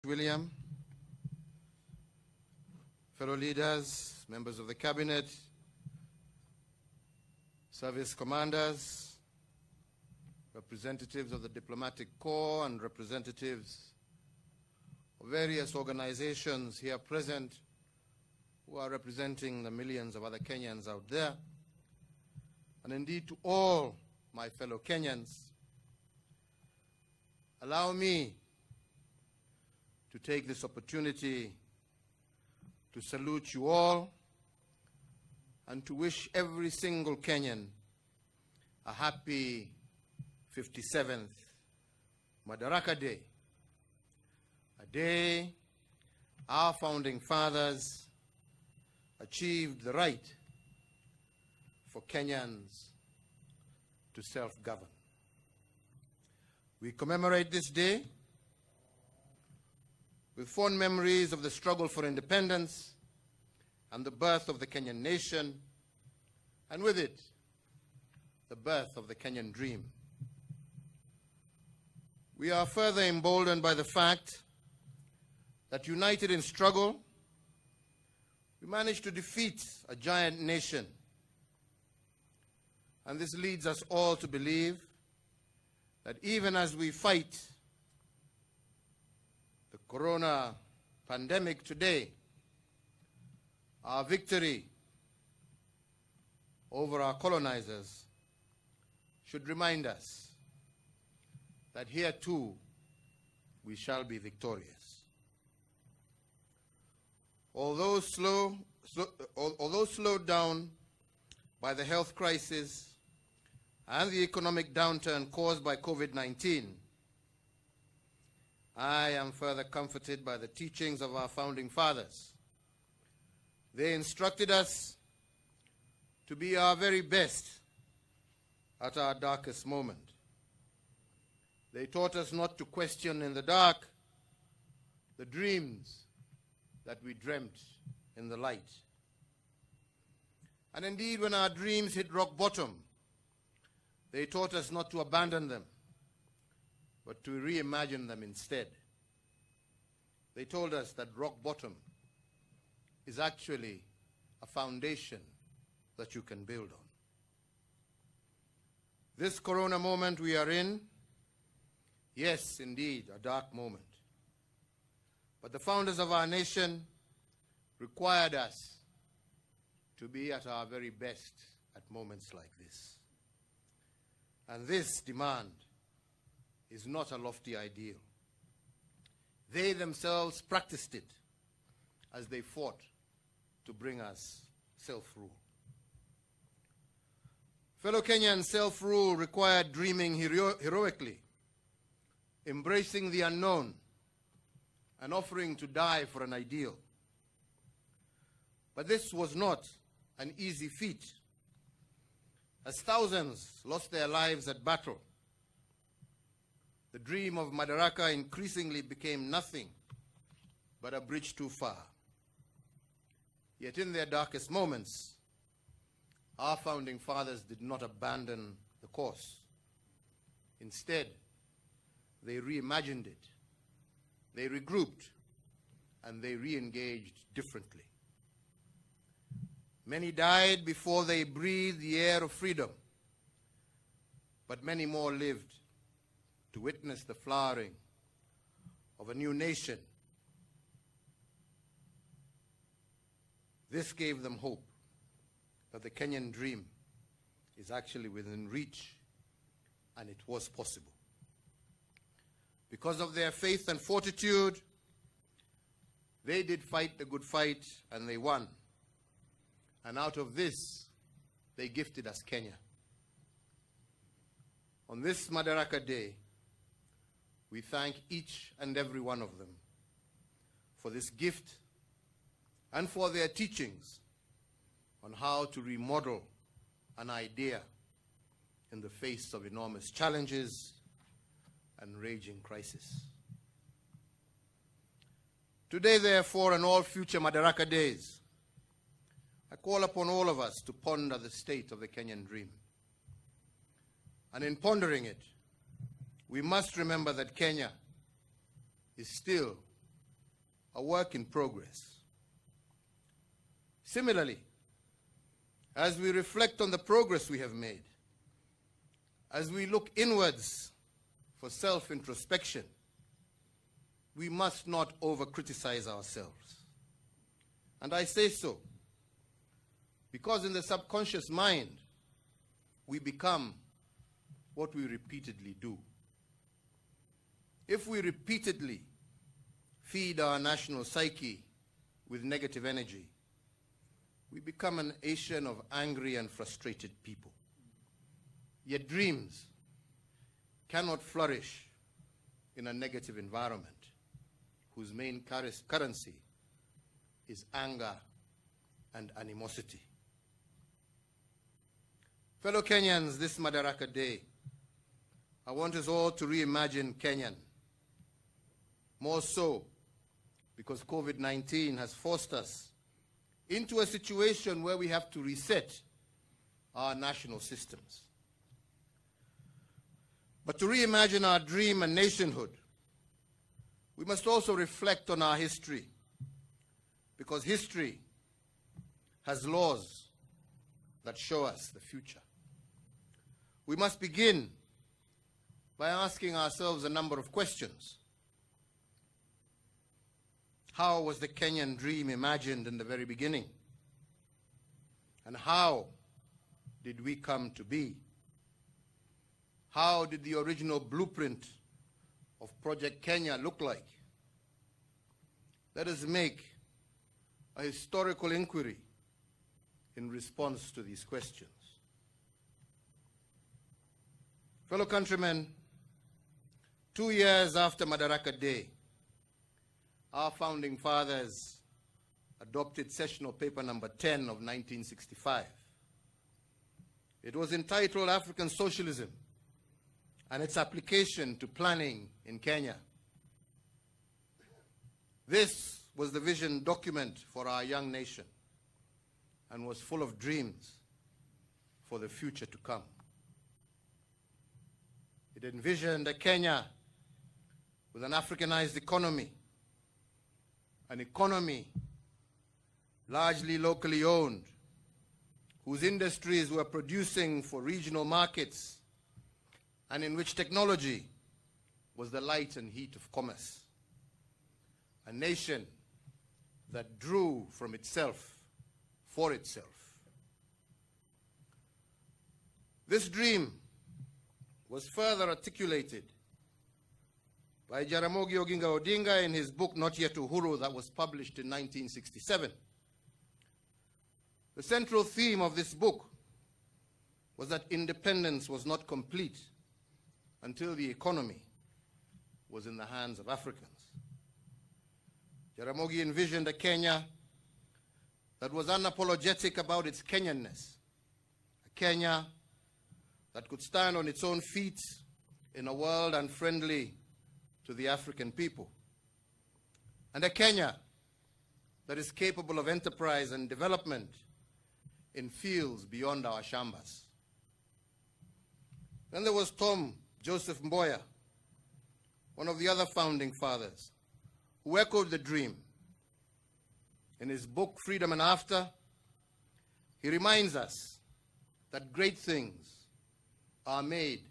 William, fellow leaders, members of the Cabinet, service commanders, representatives of the diplomatic corps, and representatives of various organizations here present who are representing the millions of other Kenyans out there, and indeed to all my fellow Kenyans, allow me to take this opportunity to salute you all and to wish every single Kenyan a happy 57th Madaraka Day, a day our founding fathers achieved the right for Kenyans to self-govern. We commemorate this day with fond memories of the struggle for independence and the birth of the Kenyan nation, and with it, the birth of the Kenyan dream. We are further emboldened by the fact that, united in struggle, we managed to defeat a giant nation. And this leads us all to believe that even as we fight the corona pandemic today, our victory over our colonizers should remind us that here too we shall be victorious. Although slowed down by the health crisis and the economic downturn caused by COVID-19, I am further comforted by the teachings of our founding fathers. They instructed us to be our very best at our darkest moment. They taught us not to question in the dark the dreams that we dreamt in the light. And indeed, when our dreams hit rock bottom, they taught us not to abandon them, but to reimagine them instead. They told us that rock bottom is actually a foundation that you can build on. This corona moment we are in, yes, indeed, a dark moment. But the founders of our nation required us to be at our very best at moments like this. And this demand is not a lofty ideal. They themselves practiced it as they fought to bring us self-rule. Fellow Kenyans, self-rule required dreaming heroically, embracing the unknown, and offering to die for an ideal. But this was not an easy feat, as thousands lost their lives at battle. The dream of Madaraka increasingly became nothing but a bridge too far. Yet in their darkest moments, our founding fathers did not abandon the course. Instead, they reimagined it, they regrouped, and they re-engaged differently. Many died before they breathed the air of freedom, but many more lived to witness the flowering of a new nation. This gave them hope that the Kenyan dream is actually within reach, and it was possible. Because of their faith and fortitude, they did fight the good fight, and they won. And out of this, they gifted us Kenya. On this Madaraka Day, we thank each and every one of them for this gift and for their teachings on how to remodel an idea in the face of enormous challenges and raging crisis. Today, therefore, and all future Madaraka Days, I call upon all of us to ponder the state of the Kenyan dream. And in pondering it, we must remember that Kenya is still a work in progress. Similarly, as we reflect on the progress we have made, as we look inwards for self-introspection, we must not over-criticize ourselves. And I say so because in the subconscious mind, we become what we repeatedly do. If we repeatedly feed our national psyche with negative energy, we become an nation of angry and frustrated people. Yet dreams cannot flourish in a negative environment whose main currency is anger and animosity. Fellow Kenyans, this Madaraka Day, I want us all to reimagine Kenyan. More so because COVID-19 has forced us into a situation where we have to reset our national systems. But to reimagine our dream and nationhood, we must also reflect on our history, because history has laws that show us the future. We must begin by asking ourselves a number of questions. How was the Kenyan dream imagined in the very beginning? And how did we come to be? How did the original blueprint of Project Kenya look like? Let us make a historical inquiry in response to these questions. Fellow countrymen, 2 years after Madaraka Day, our founding fathers adopted sessional paper number 10 of 1965. It was entitled African Socialism and its application to planning in Kenya. This was the vision document for our young nation and was full of dreams for the future to come. It envisioned a Kenya with an Africanized economy, an economy largely locally owned, whose industries were producing for regional markets, and in which technology was the light and heat of commerce. A nation that drew from itself for itself. This dream was further articulated by Jaramogi Oginga Odinga in his book, Not Yet Uhuru, that was published in 1967. The central theme of this book was that independence was not complete until the economy was in the hands of Africans. Jaramogi envisioned a Kenya that was unapologetic about its Kenyanness, a Kenya that could stand on its own feet in a world unfriendly to the African people, and a Kenya that is capable of enterprise and development in fields beyond our shambas. Then there was Tom Joseph Mboya, one of the other founding fathers, who echoed the dream. In his book, Freedom and After, he reminds us that great things are made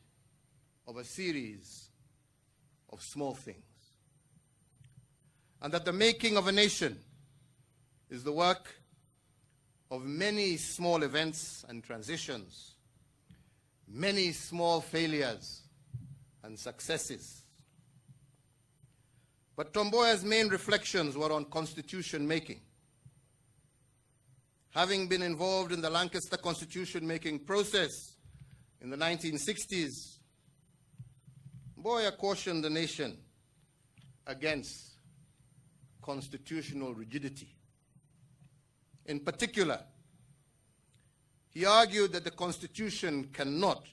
of a series of small things, and that the making of a nation is the work of many small events and transitions, many small failures and successes. But Tom Mboya's main reflections were on constitution making. Having been involved in the Lancaster constitution making process in the 1960s, Mboya cautioned the nation against constitutional rigidity. In particular, he argued that the Constitution cannot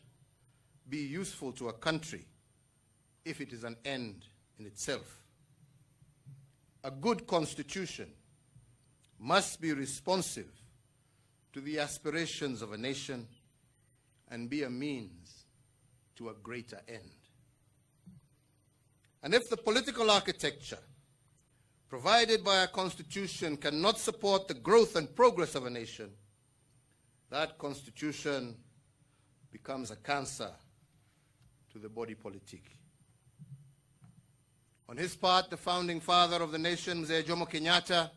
be useful to a country if it is an end in itself. A good Constitution must be responsive to the aspirations of a nation and be a means to a greater end. And if the political architecture provided by a constitution cannot support the growth and progress of a nation, that constitution becomes a cancer to the body politic. On his part, the founding father of the nation, Mzee Jomo Kenyatta,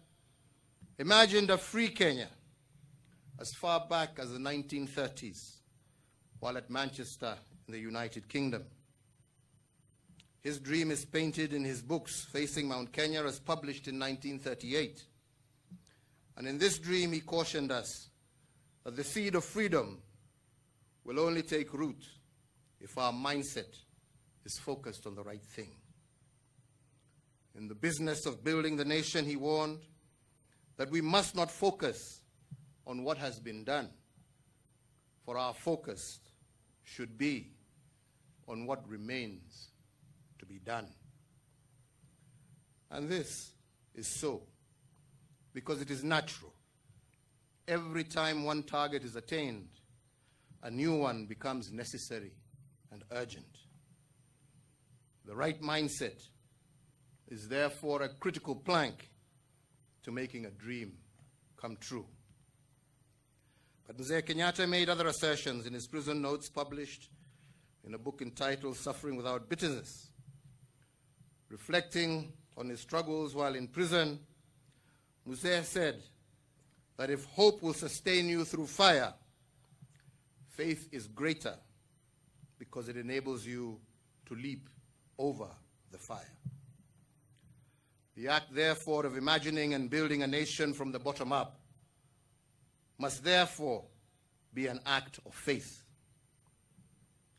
imagined a free Kenya as far back as the 1930s, while at Manchester in the United Kingdom. His dream is painted in his books, Facing Mount Kenya, as published in 1938. And in this dream, he cautioned us that the seed of freedom will only take root if our mindset is focused on the right thing. In the business of building the nation, he warned that we must not focus on what has been done, for our focus should be on what remains to be done. And this is so because it is natural. Every time one target is attained, a new one becomes necessary and urgent. The right mindset is therefore a critical plank to making a dream come true. But Mzee Kenyatta made other assertions in his prison notes published in a book entitled Suffering Without Bitterness. Reflecting on his struggles while in prison, Mzee said that if hope will sustain you through fire, faith is greater because it enables you to leap over the fire. The act, therefore, of imagining and building a nation from the bottom up must therefore be an act of faith.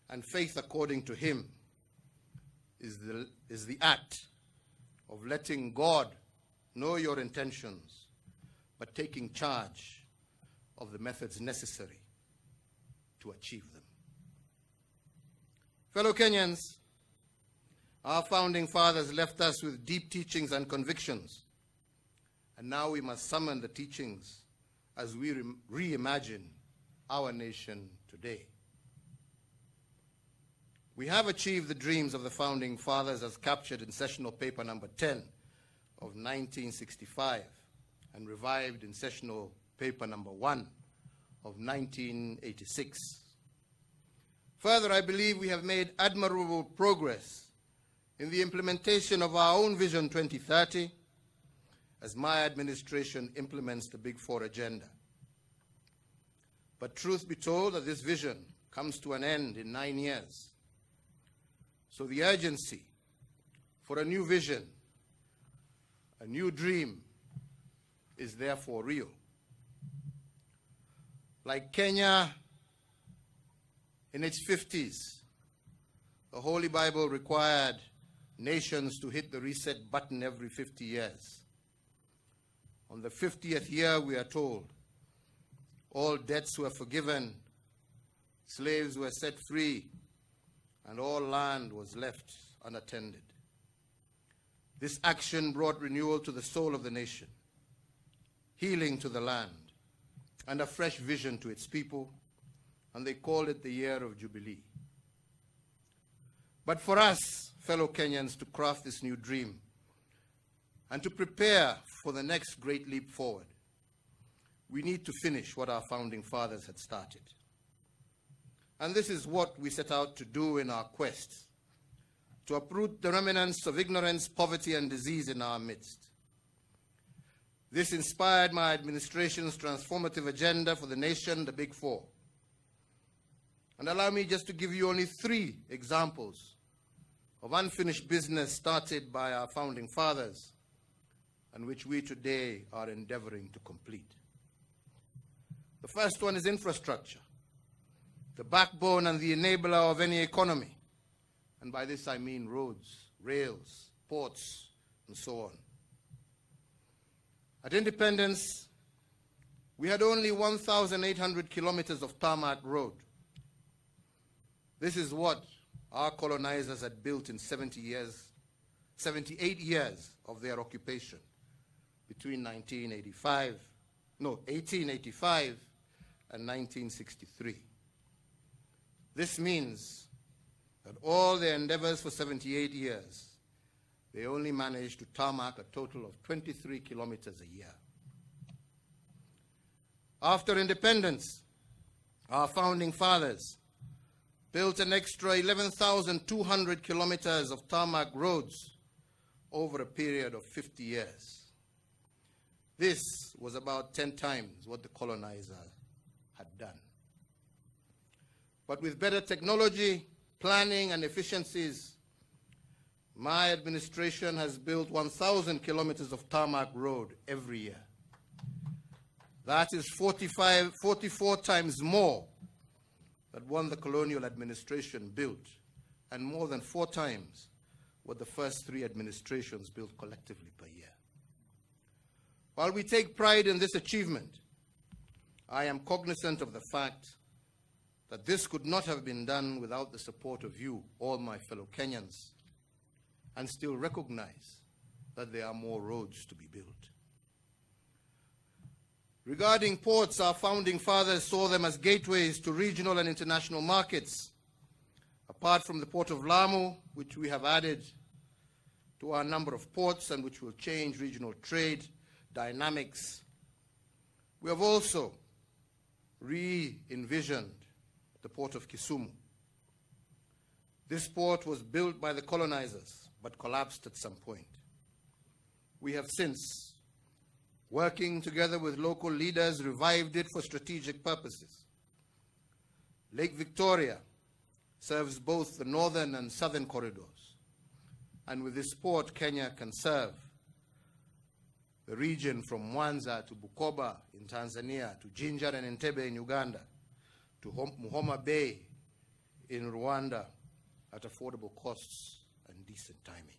And faith, according to him, is the act of letting God know your intentions, but taking charge of the methods necessary to achieve them. Fellow Kenyans, our founding fathers left us with deep teachings and convictions, and now we must summon the teachings as we reimagine our nation today. We have achieved the dreams of the founding fathers as captured in sessional paper number 10 of 1965 and revived in sessional paper number 1 of 1986. Further, I believe we have made admirable progress in the implementation of our own Vision 2030 as my administration implements the Big Four agenda. But truth be told, that this vision comes to an end in 9 years. So the urgency for a new vision, a new dream, is therefore real. Like Kenya in its 50s, the Holy Bible required nations to hit the reset button every 50 years. On the 50th year, we are told, all debts were forgiven, slaves were set free, and all land was left unattended. This action brought renewal to the soul of the nation, healing to the land, and a fresh vision to its people, and they called it the Year of Jubilee. But for us, fellow Kenyans, to craft this new dream and to prepare for the next great leap forward, we need to finish what our founding fathers had started. And this is what we set out to do in our quest to uproot the remnants of ignorance, poverty, and disease in our midst. This inspired my administration's transformative agenda for the nation, the Big Four. And allow me just to give you only 3 examples of unfinished business started by our founding fathers and which we today are endeavoring to complete. The first one is infrastructure, the backbone and the enabler of any economy. And by this I mean roads, rails, ports, and so on. At independence, we had only 1,800 kilometers of tarmac road. This is what our colonizers had built in 78 years of their occupation between 1885 and 1963. This means that all their endeavors for 78 years, they only managed to tarmac a total of 23 kilometers a year. After independence, our founding fathers built an extra 11,200 kilometers of tarmac roads over a period of 50 years. This was about 10 times what the colonizer had done. But with better technology, planning, and efficiencies, my administration has built 1,000 kilometers of tarmac road every year. That is 44 times more than what the colonial administration built, and more than 4 times what the first 3 administrations built collectively per year. While we take pride in this achievement, I am cognizant of the fact that this could not have been done without the support of you, all my fellow Kenyans, and still recognize that there are more roads to be built. Regarding ports, our founding fathers saw them as gateways to regional and international markets. Apart from the port of Lamu, which we have added to our number of ports and which will change regional trade dynamics, we have also re-envisioned the port of Kisumu. This port was built by the colonizers, but collapsed at some point. We have since, working together with local leaders, revived it for strategic purposes. Lake Victoria serves both the northern and southern corridors, and with this port, Kenya can serve the region from Mwanza to Bukoba in Tanzania, to Jinja and Entebbe in Uganda, to Muhoma Bay in Rwanda at affordable costs and decent timing.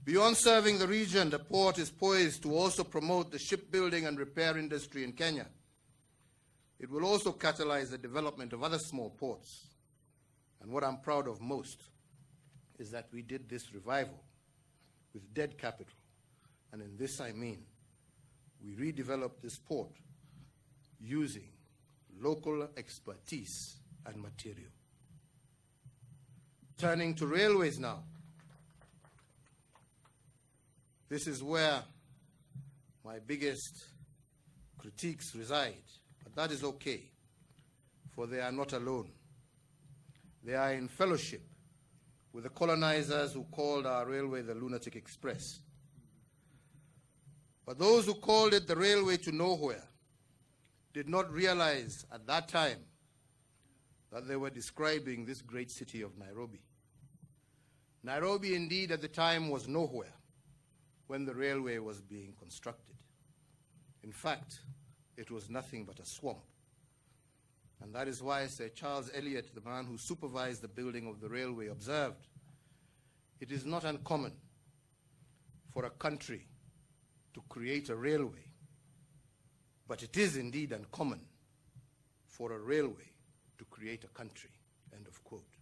Beyond serving the region, the port is poised to also promote the shipbuilding and repair industry in Kenya. It will also catalyze the development of other small ports. And what I'm proud of most is that we did this revival with dead capital. And in this I mean, we redeveloped this port using local expertise and material. Turning to railways now. This is where my biggest critiques reside, but that is okay, for they are not alone. They are in fellowship with the colonizers who called our railway the Lunatic Express. But those who called it the railway to nowhere did not realize at that time that they were describing this great city of Nairobi. Nairobi indeed at the time was nowhere when the railway was being constructed. In fact, it was nothing but a swamp. And that is why Sir Charles Elliot, the man who supervised the building of the railway, observed, "It is not uncommon for a country to create a railway, but it is indeed uncommon for a railway to create a country." End of quote.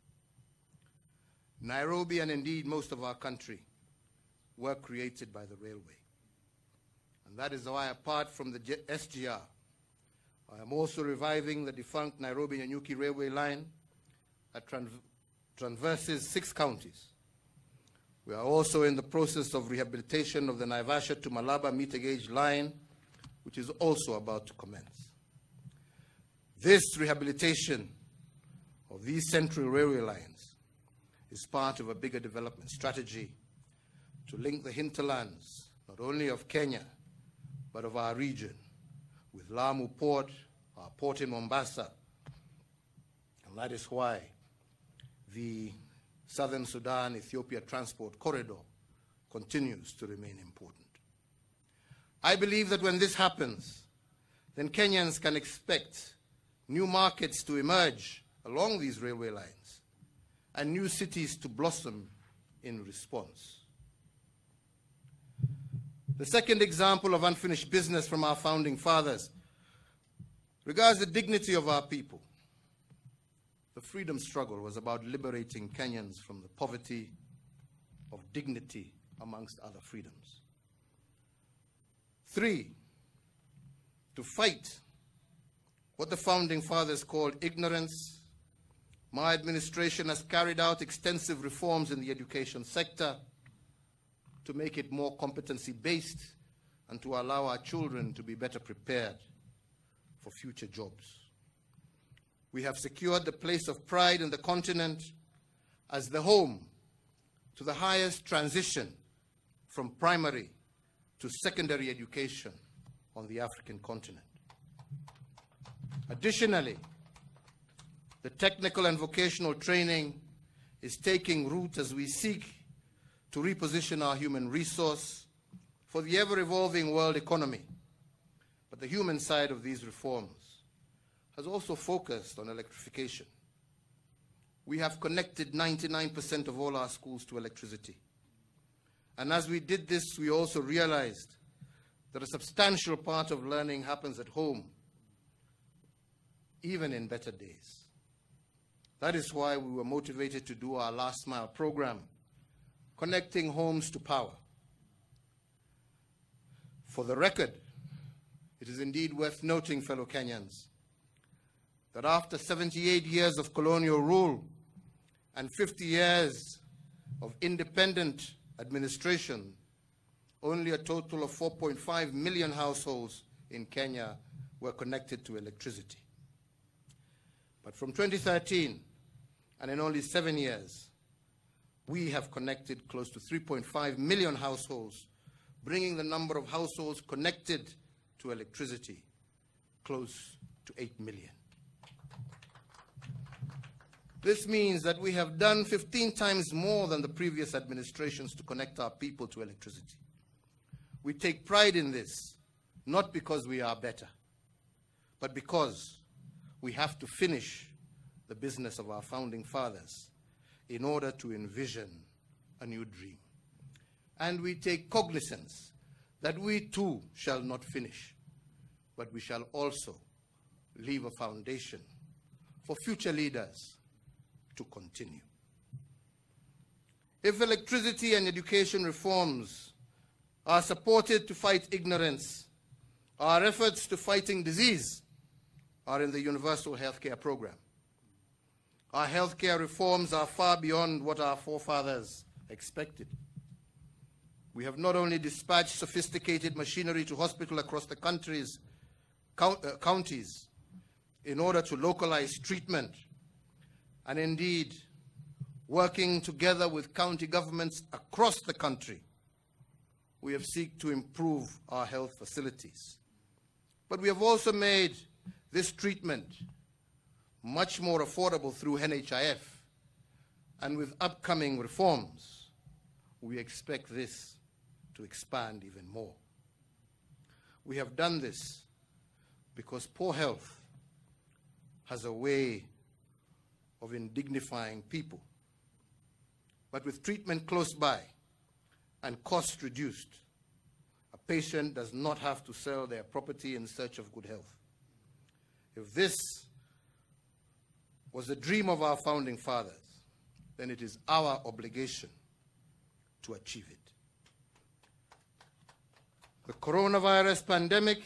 Nairobi, and indeed most of our country, were created by the railway. And that is why, apart from the SGR, I am also reviving the defunct Nairobi-Nyanyuki railway line that traverses 6 counties. We are also in the process of rehabilitation of the Naivasha to Malaba meter gauge line, which is also about to commence. This rehabilitation of these central railway lines is part of a bigger development strategy to link the hinterlands, not only of Kenya, but of our region, with Lamu Port, our port in Mombasa. And that is why the Southern Sudan-Ethiopia transport corridor continues to remain important. I believe that when this happens, then Kenyans can expect new markets to emerge along these railway lines and new cities to blossom in response. The second example of unfinished business from our founding fathers regards the dignity of our people. The freedom struggle was about liberating Kenyans from the poverty of dignity, amongst other freedoms. 3, to fight what the founding fathers called ignorance, My administration has carried out extensive reforms in the education sector to make it more competency-based and to allow our children to be better prepared for future jobs. We have secured the place of pride in the continent as the home to the highest transition from primary to secondary education on the African continent. Additionally, the technical and vocational training is taking root as we seek to reposition our human resource for the ever-evolving world economy. But the human side of these reforms has also focused on electrification. We have connected 99% of all our schools to electricity. And as we did this, we also realized that a substantial part of learning happens at home, even in better days. That is why we were motivated to do our Last Mile program, connecting homes to power. For the record, it is indeed worth noting, fellow Kenyans, that after 78 years of colonial rule and 50 years of independent administration, only a total of 4.5 million households in Kenya were connected to electricity. But from 2013, and in only 7 years, we have connected close to 3.5 million households, bringing the number of households connected to electricity close to 8 million. This means that we have done 15 times more than the previous administrations to connect our people to electricity. We take pride in this, not because we are better, but because we have to finish the business of our founding fathers in order to envision a new dream. And we take cognizance that we too shall not finish, but we shall also leave a foundation for future leaders to continue. If electricity and education reforms are supported to fight ignorance, our efforts to fighting disease are in the universal healthcare program. Our healthcare reforms are far beyond what our forefathers expected. We have not only dispatched sophisticated machinery to hospitals across the country's counties in order to localize treatment, and indeed working together with county governments across the country, we have sought to improve our health facilities. But we have also made this treatment much more affordable through NHIF, and with upcoming reforms, we expect this to expand even more. We have done this because poor health has a way of indignifying people. But with treatment close by and costs reduced, a patient does not have to sell their property in search of good health. If this was the dream of our founding fathers, then it is our obligation to achieve it. The coronavirus pandemic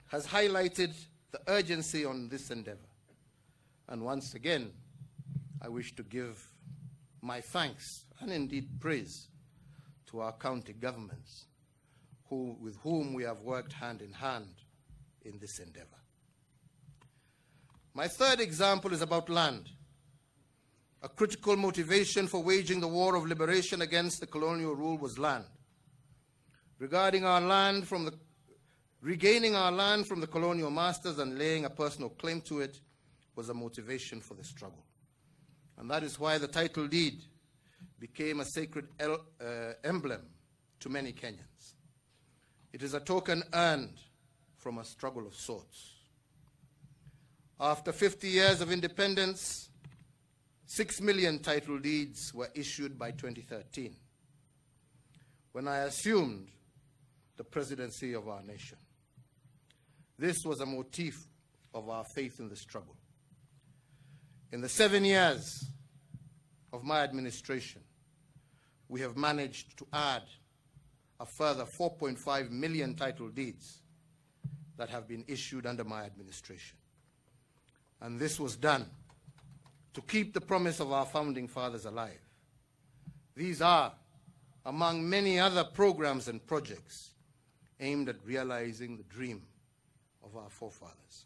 has highlighted the urgency on this endeavor. And once again, I wish to give my thanks and indeed praise to our county governments with whom we have worked hand in hand in this endeavor. My third example is about land. A critical motivation for waging the war of liberation against the colonial rule was land. Regaining our land from the colonial masters and laying a personal claim to it was a motivation for the struggle. And that is why the title deed became a sacred emblem to many Kenyans. It is a token earned from a struggle of sorts. After 50 years of independence, 6 million title deeds were issued by 2013, when I assumed the presidency of our nation. This was a motif of our faith in the struggle. In the 7 years of my administration, we have managed to add a further 4.5 million title deeds that have been issued under my administration. And this was done to keep the promise of our founding fathers alive. These are among many other programs and projects aimed at realizing the dream of our forefathers.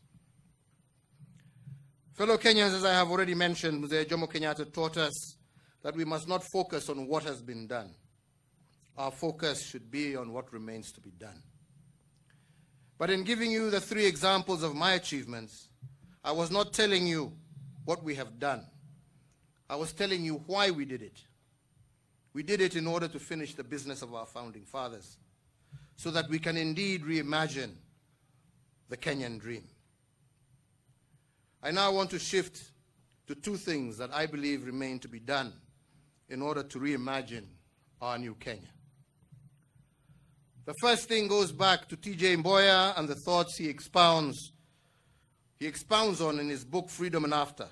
Fellow Kenyans, as I have already mentioned, Mzee Jomo Kenyatta taught us that we must not focus on what has been done. Our focus should be on what remains to be done. But in giving you the 3 examples of my achievements, I was not telling you what we have done. I was telling you why we did it. We did it in order to finish the business of our founding fathers, so that we can indeed reimagine the Kenyan dream. I now want to shift to 2 things that I believe remain to be done in order to reimagine our new Kenya. The first thing goes back to T.J. Mboya and the thoughts he expounds on in his book Freedom and After,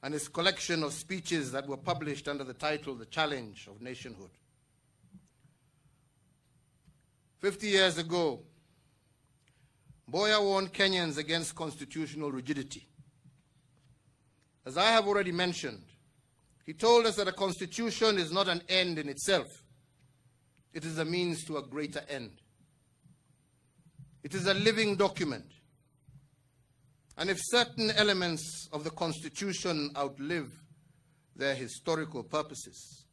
and his collection of speeches that were published under the title The Challenge of Nationhood. 50 years ago, Mboya warned Kenyans against constitutional rigidity. As I have already mentioned, he told us that a constitution is not an end in itself. It is a means to a greater end. It is a living document. And if certain elements of the Constitution outlive their historical purposes,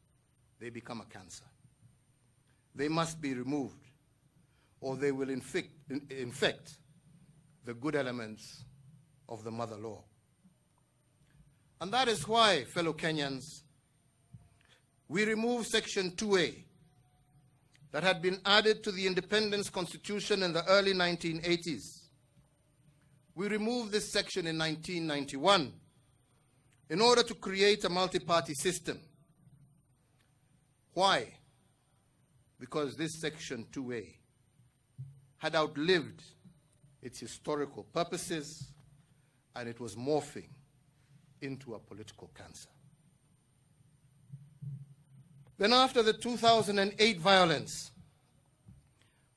they become a cancer. They must be removed, or they will infect the good elements of the mother law. And that is why, fellow Kenyans, we removed Section 2A that had been added to the Independence Constitution in the early 1980s. We removed this section in 1991 in order to create a multi-party system. Why? Because this Section 2A had outlived its historical purposes, and it was morphing into a political cancer. Then after the 2008 violence,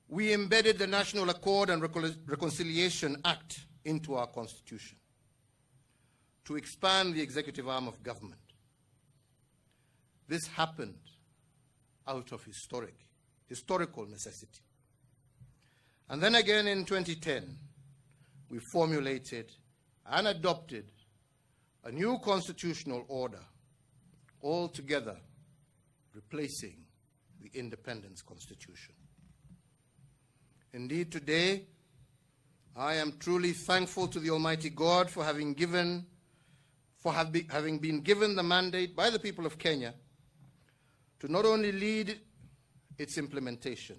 we embedded the National Accord and Reconciliation Act into our Constitution to expand the executive arm of government. This happened out of historical necessity. And then again in 2010, we formulated and adopted a new constitutional order, altogether replacing the Independence Constitution. Indeed, today, I am truly thankful to the Almighty God for having been given the mandate by the people of Kenya to not only lead its implementation,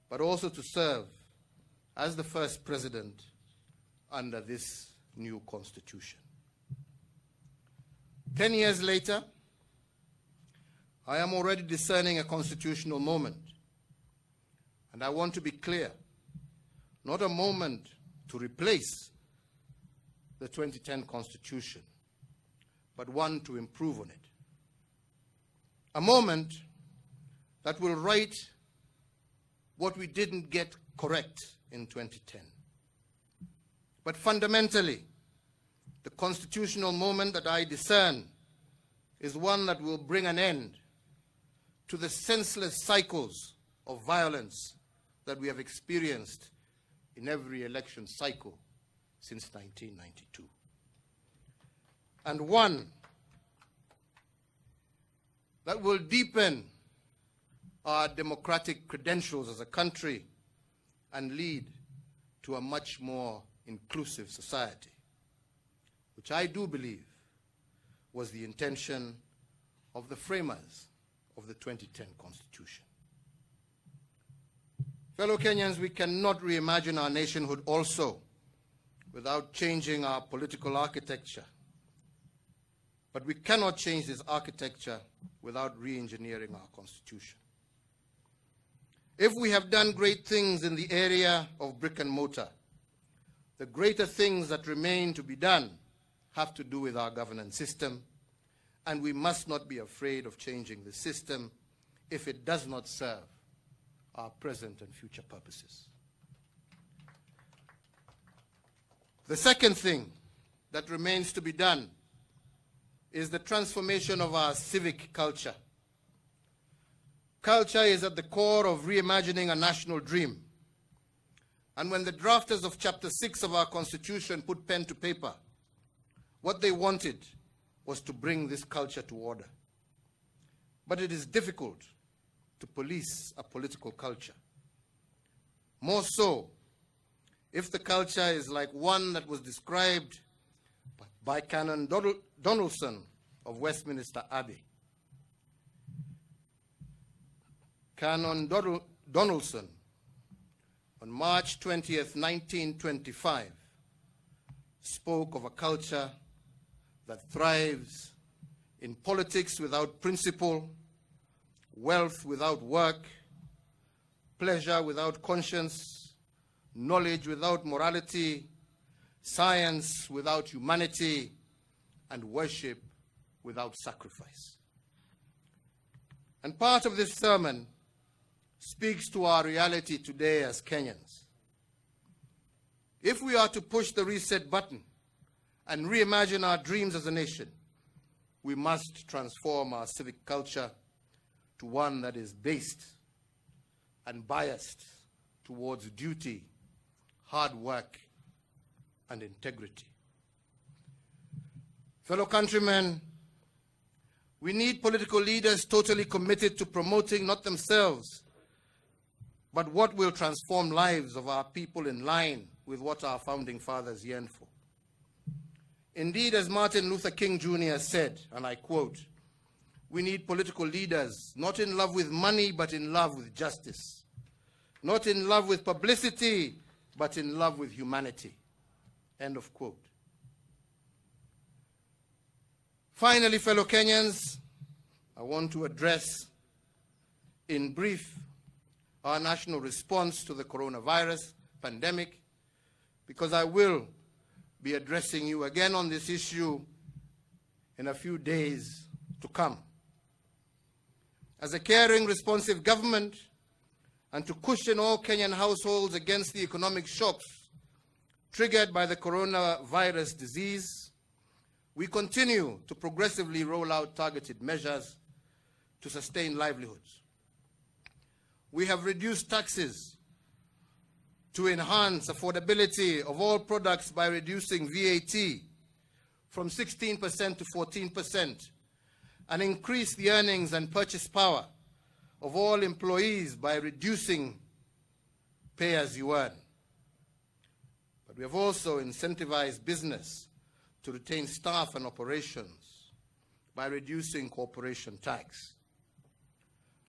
but also to serve as the first president under this new constitution. 10 years later, I am already discerning a constitutional moment. And I want to be clear, not a moment to replace the 2010 Constitution, but one to improve on it. A moment that will right what we didn't get correct in 2010. But fundamentally, the constitutional moment that I discern is one that will bring an end to the senseless cycles of violence that we have experienced in every election cycle since 1992. And one that will deepen our democratic credentials as a country and lead to a much more inclusive society, which I do believe was the intention of the framers of the 2010 Constitution. Fellow Kenyans, we cannot reimagine our nationhood also without changing our political architecture. But we cannot change this architecture without re-engineering our Constitution. If we have done great things in the area of brick and mortar, the greater things that remain to be done have to do with our governance system, and we must not be afraid of changing the system if it does not serve our present and future purposes. The second thing that remains to be done is the transformation of our civic culture. Culture is at the core of reimagining a national dream. And when the drafters of Chapter 6 of our Constitution put pen to paper, what they wanted was to bring this culture to order. But it is difficult to police a political culture. More so, if the culture is like one that was described by Canon Donaldson of Westminster Abbey. Canon Donaldson, on March 20th, 1925, spoke of a culture that thrives in politics without principle, wealth without work, pleasure without conscience, knowledge without morality, science without humanity, and worship without sacrifice. And part of this sermon speaks to our reality today as Kenyans. If we are to push the reset button and reimagine our dreams as a nation, we must transform our civic culture to one that is based and biased towards duty, hard work, and integrity. Fellow countrymen, we need political leaders totally committed to promoting not themselves, but what will transform lives of our people in line with what our founding fathers yearned for. Indeed, as Martin Luther King Jr. said, and I quote, "We need political leaders not in love with money, but in love with justice. Not in love with publicity, but in love with humanity." End of quote. Finally, fellow Kenyans, I want to address in brief our national response to the coronavirus pandemic, because I will be addressing you again on this issue in a few days to come. As a caring, responsive government, and to cushion all Kenyan households against the economic shocks triggered by the coronavirus disease, we continue to progressively roll out targeted measures to sustain livelihoods. We have reduced taxes to enhance affordability of all products by reducing VAT from 16% to 14%, and increase the earnings and purchase power of all employees by reducing pay as you earn. But we have also incentivized business to retain staff and operations by reducing corporation tax.